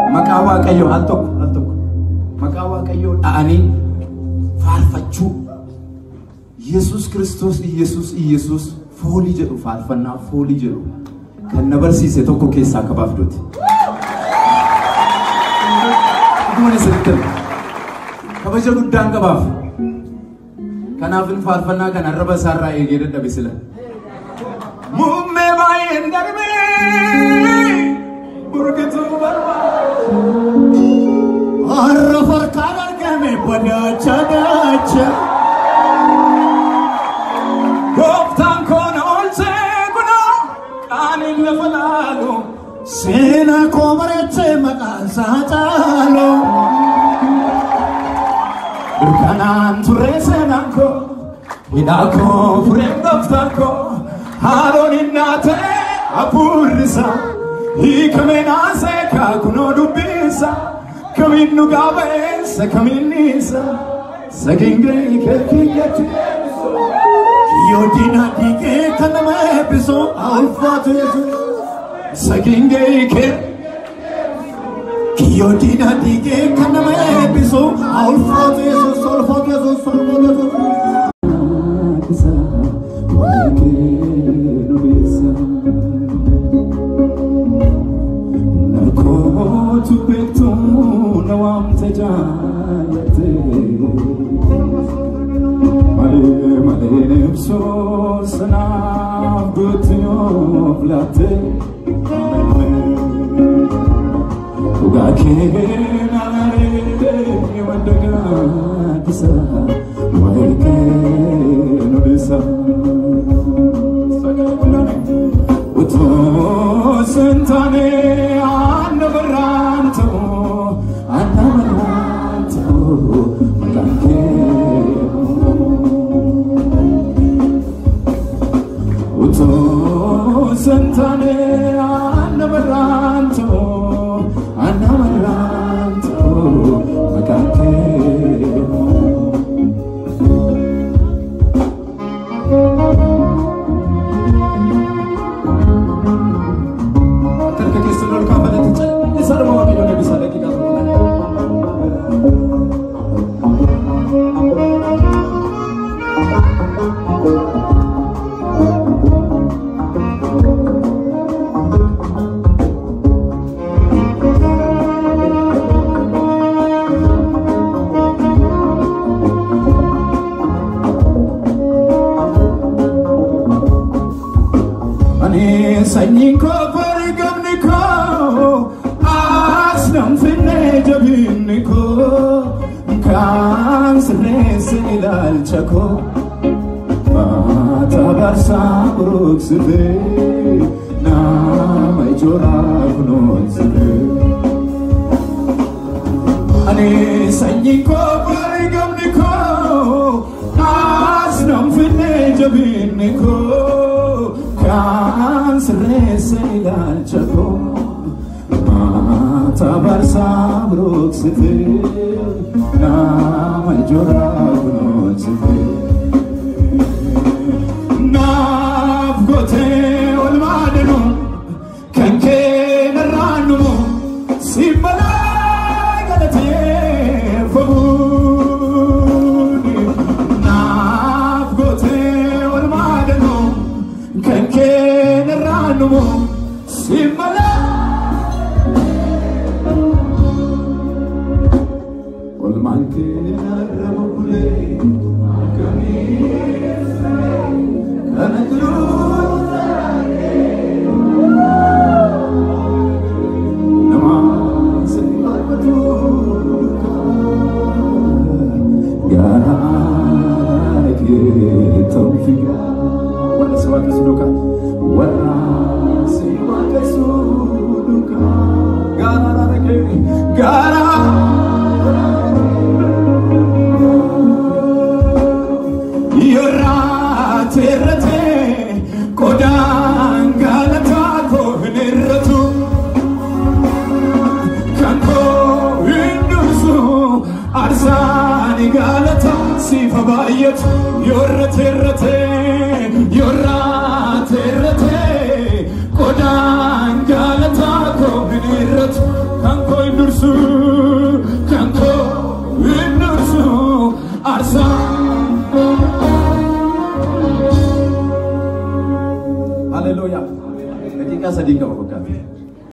Makawa kayo altok makawa kayo ani farfachu Jesus Christos Jesus foli jedhu farfanna foli jedhu kan nabarsise tokko keessa kabaafdoti dumani sirriitti kabaja guddaan qabaaf kanaafin farfanna kan arraba sarraa eegee dadhabisila mumme baay'een darbe burgetu barba arrafar kanar game padacha goftan kono olse kuno kanin lafalago sena komareche makansa talo burkanan turesenanko inako furengoftanko haroninate apurisa Ikamena seka kuno dubisa kaminu gabesa kaminisa saginge ikekiyati yodina dige kanama episo alfatu yesu saginge ike yodina dige kanama episo alfatu yesu solfatu yesu to pick to no one to jayate male so sana butyo blate uga ke na re wandaga disa waike no disa uto sentane Annabaranto Malanke Uto Santane Annabaranto Malanke Saniko Parigamniko Asnam Finne Jabiniko Kansne Sinilal Chako Mata Barsa Bruxve Nama Jora Gunozve Ani Saniko Parigamniko Asnam Finne Jabiniko Srila Chako Mata Barsa Bruxve Nama Jora Gunozve Nav Gote Oromo Simala Olmankina Ramapule Kamisa Kanakruza Namaz Batuka Gara Ke Tawfiqa Wala Sawaka Suduka Wala Sawaka Suduka Gara Ke Gara Terate kodan galata ko niratu kanko indusu arsani galata sifabayat yorate kodan galata ko niratu kanko indusu arsani Hallelujah. Ketika sedih kau.